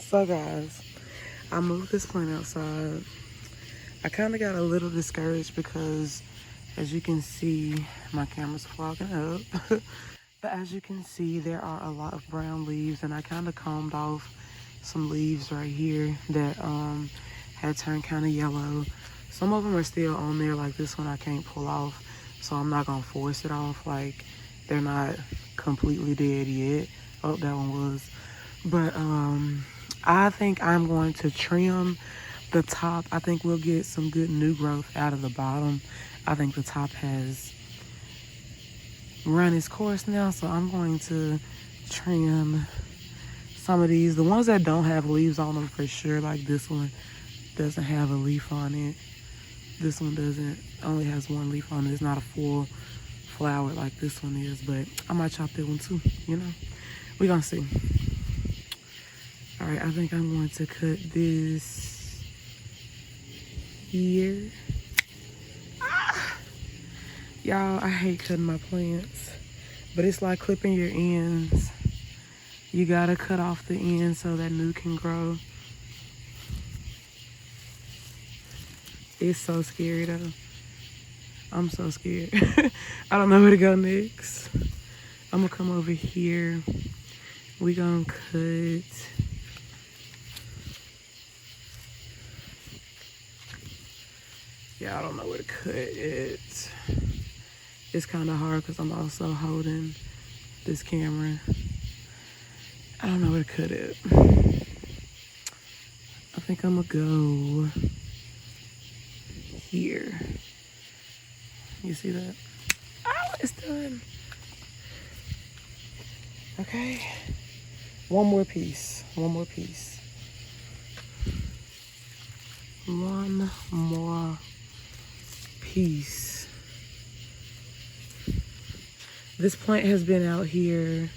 So guys, I moved this plant outside. I kind of got a little discouraged because as you can see, my camera's fogging up. But as you can see, there are a lot of brown leaves, and I kind of combed off some leaves right here that had turned kind of yellow. Some of them are still on there, like this one I can't pull off, so I'm not gonna force it off. Like, they're not completely dead yet. Oh, that one was. But I think I'm going to trim the top. I think we'll get some good new growth out of the bottom. I think the top has run its course now, so I'm going to trim some of these. The ones that don't have leaves on them for sure, like this one doesn't have a leaf on it. This one doesn't, only has one leaf on it. It's not a full flower like this one is, but I might chop that one too, you know. We're gonna see. All right, I think I'm going to cut this here. Y'all, I hate cutting my plants, but it's like clipping your ends. You gotta cut off the end so that new can grow. It's so scary though. I'm so scared. I don't know where to go next. I'm gonna come over here. We gonna cut. Yeah, I don't know where to cut it. It's kind of hard because I'm also holding this camera. I don't know where to cut it. I think I'm gonna go here. You see that? Oh, it's done. Okay. One more piece. One more piece. One more piece. This plant has been out here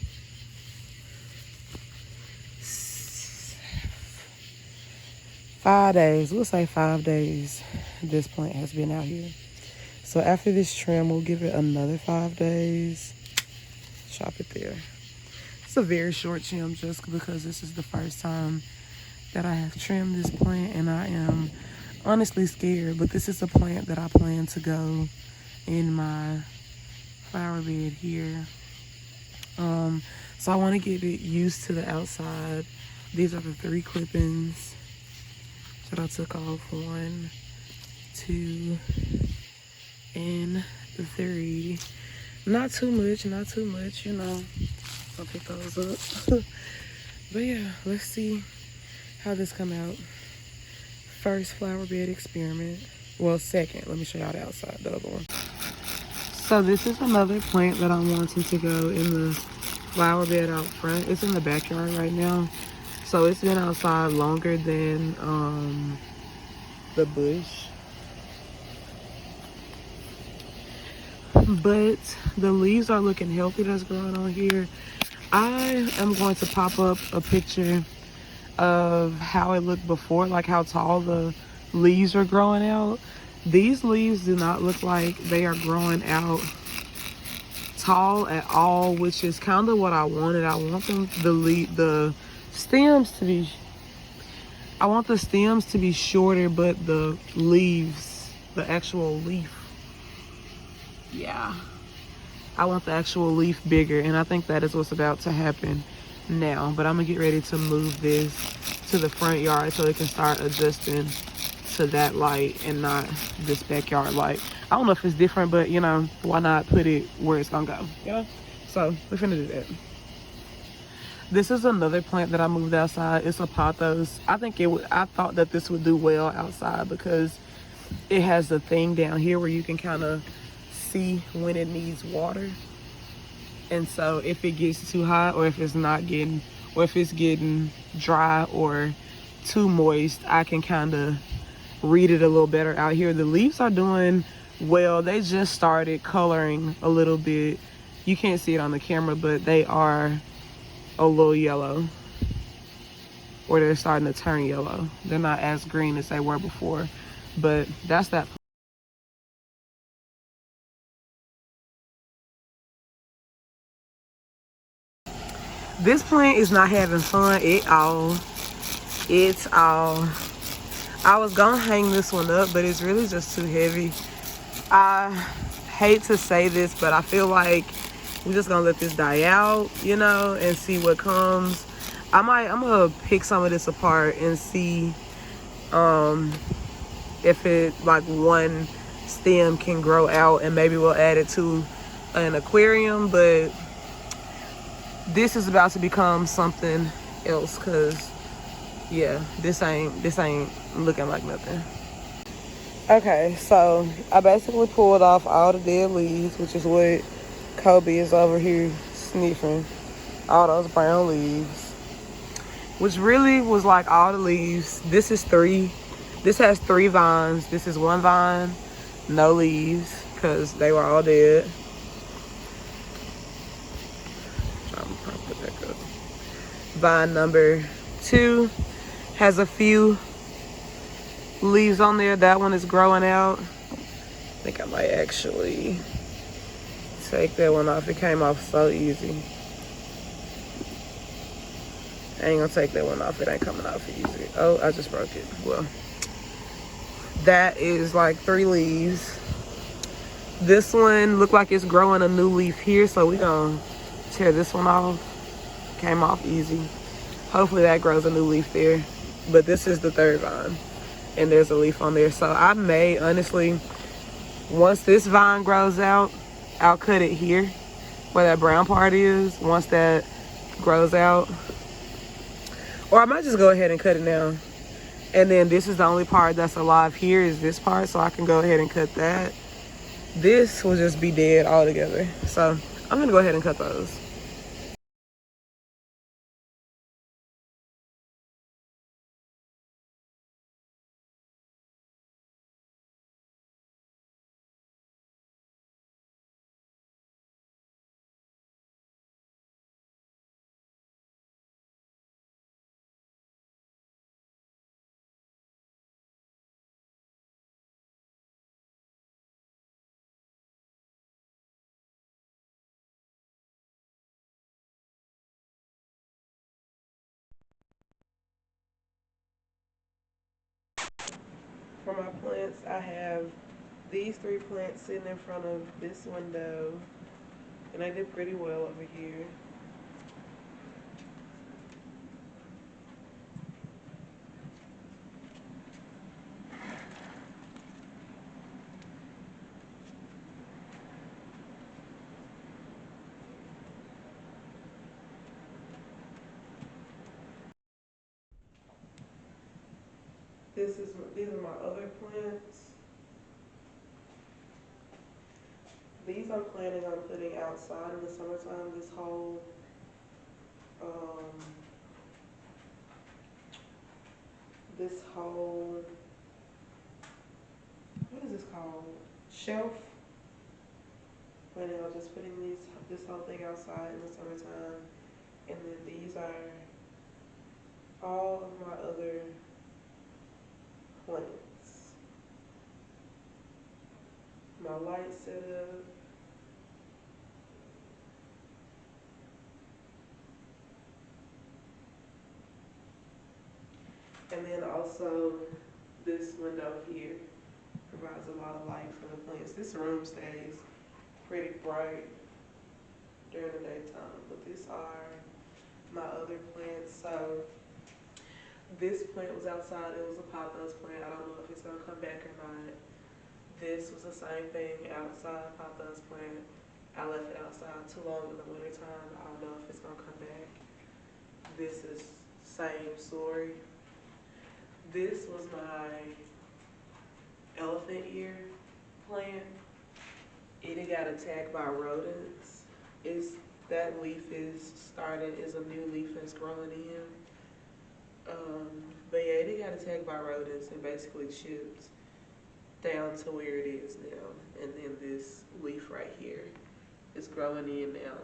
5 days. We'll say 5 days. This plant has been out here. So after this trim, we'll give it another 5 days. Chop it there. It's a very short trim just because this is the first time that I have trimmed this plant, and I am honestly scared, but this is a plant that I plan to go in my flower bed here. So I want to get it used to the outside. These are the 3 clippings that I took off. 1, 2, and 3. Not too much, not too much, you know. I'll pick those up. But yeah, let's see how this come out. First flower bed experiment. Well, second. Let me show y'all the outside, the other one. So this is another plant that I'm wanting to go in the flower bed out front. It's in the backyard right now. So it's been outside longer than the bush. But the leaves are looking healthy that's growing on here. I am going to pop up a picture of how it looked before, like how tall the leaves are growing out. These leaves do not look like they are growing out tall at all, which is kind of what I wanted. I want them the stems to be, I want the stems to be shorter, but the leaves, the actual leaf, yeah, I want the actual leaf bigger, and I think that is what's about to happen now. But I'm gonna get ready to move this to the front yard so it can start adjusting to that light and not this backyard light. I don't know if it's different, but you know, why not put it where it's gonna go, you know? So we're finna do that. This is another plant that I moved outside. It's a pothos. I thought that this would do well outside because it has the thing down here where you can kind of see when it needs water. And so if it gets too hot, or if it's not getting, or if it's getting dry or too moist, I can kind of read it a little better out here. The leaves are doing well. They just started coloring a little bit. You can't see it on the camera, but they are a little yellow, or they're starting to turn yellow. They're not as green as they were before, but that's that. This plant is not having fun at all. It's all. I was gonna hang this one up, but it's really just too heavy. I hate to say this, but I feel like we're just gonna let this die out, you know, and see what comes. I'm gonna pick some of this apart and see if it, like, one stem can grow out, and maybe we'll add it to an aquarium. But this is about to become something else, because yeah, this ain't looking like nothing. Okay, so I basically pulled off all the dead leaves, which is what Kobe is over here sniffing. All those brown leaves, which really was like all the leaves. This is three. This has 3 vines. This is 1 vine, no leaves, because they were all dead. I'm trying to put that up. Vine number 2 has a few leaves on there. That one is growing out. I think I might actually take that one off. It came off so easy. I ain't gonna take that one off. It ain't coming off easy. Oh, I just broke it. Well, that is like 3 leaves. This one looked like it's growing a new leaf here, so we gonna tear this one off. Came off easy. Hopefully that grows a new leaf there. But this is the 3rd vine, and there's a leaf on there. So I may, honestly, once this vine grows out, I'll cut it here where that brown part is. Once that grows out, or I might just go ahead and cut it now. And then this is the only part that's alive here, is this part, so I can go ahead and cut that. This will just be dead altogether. So I'm gonna go ahead and cut those. For my plants, I have these 3 plants sitting in front of this window, and they did pretty well over here. These are my other plants. These I'm planning on putting outside in the summertime. Um, this whole, what is this called? Shelf. Planning on just putting this whole thing outside in the summertime. And then these are all of my other plants. My light setup. And then also this window here provides a lot of light for the plants. This room stays pretty bright during the daytime, but these are my other plants. So this plant was outside. It was a pothos plant. I don't know if it's gonna come back or not. This was the same thing, outside pothos plant. I left it outside too long in the wintertime. I don't know if it's gonna come back. This is same story. This was my elephant ear plant. It got attacked by rodents. It's that leaf is a new leaf that's growing in. But yeah, it got attacked by rodents and basically chipped down to where it is now. And then this leaf right here is growing in now.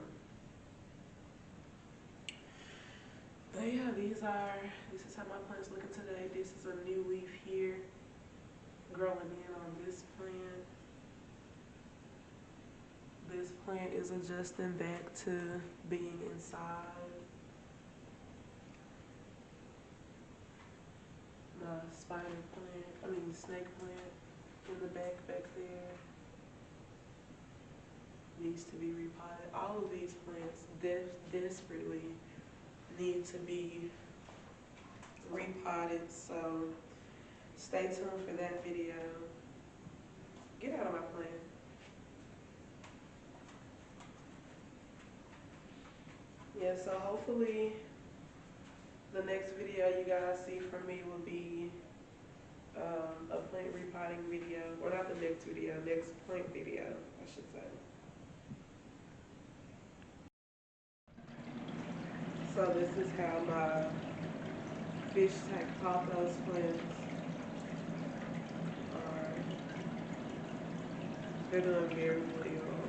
But yeah, this is how my plant's looking today. This is a new leaf here growing in on this plant. This plant is adjusting back to being inside. spider plant, snake plant in the back there needs to be repotted. All of these plants desperately need to be repotted, so stay tuned for that video. Get out of my plant. Yeah, so hopefully the next video you guys see from me will be a plant repotting video, or not the next video, next plant video, I should say. So this is how my fish tank pothos plants are. They're doing very well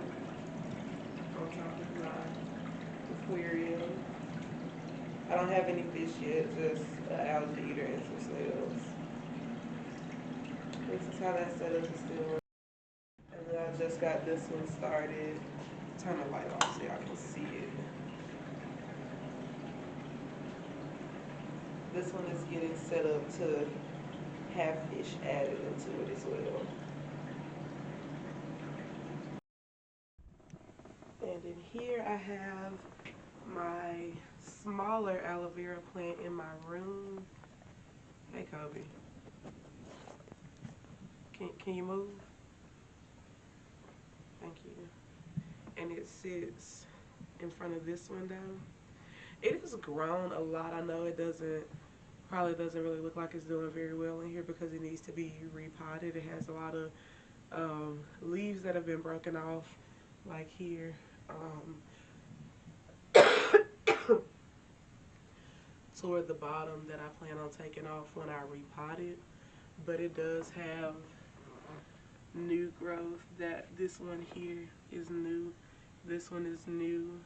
on top of my aquarium. I don't have any fish yet, just an algae eater and some snails. This is how that setup is doing. And then I just got this one started. Turn the light off so y'all can see it. This one is getting set up to have fish added into it as well. And in here I have my smaller aloe vera plant in my room. Hey Kobe. Can you move? Thank you. And it sits in front of this window. It has grown a lot. I know it probably doesn't really look like it's doing very well in here because it needs to be repotted. It has a lot of leaves that have been broken off, like here. Toward the bottom that I plan on taking off when I repot it. But it does have new growth. This one here is new. This one is new.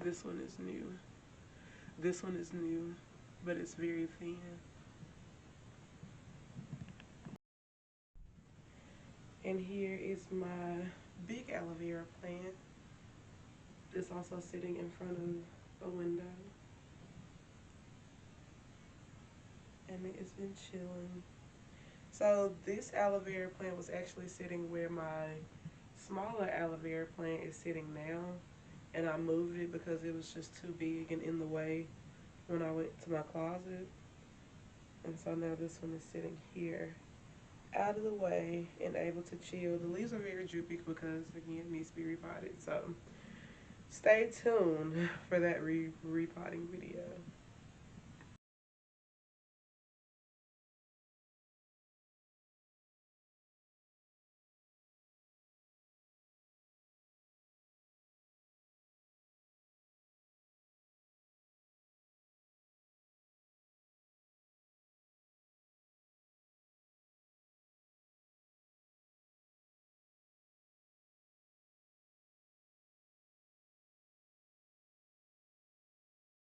This one is new. This one is new, but it's very thin. And here is my big aloe vera plant. It's also sitting in front of a window. And it's been chilling. So this aloe vera plant was actually sitting where my smaller aloe vera plant is sitting now. And I moved it because it was just too big and in the way when I went to my closet. And so now this one is sitting here, out of the way and able to chill. The leaves are very droopy because, again, it needs to be repotted. So stay tuned for that repotting video.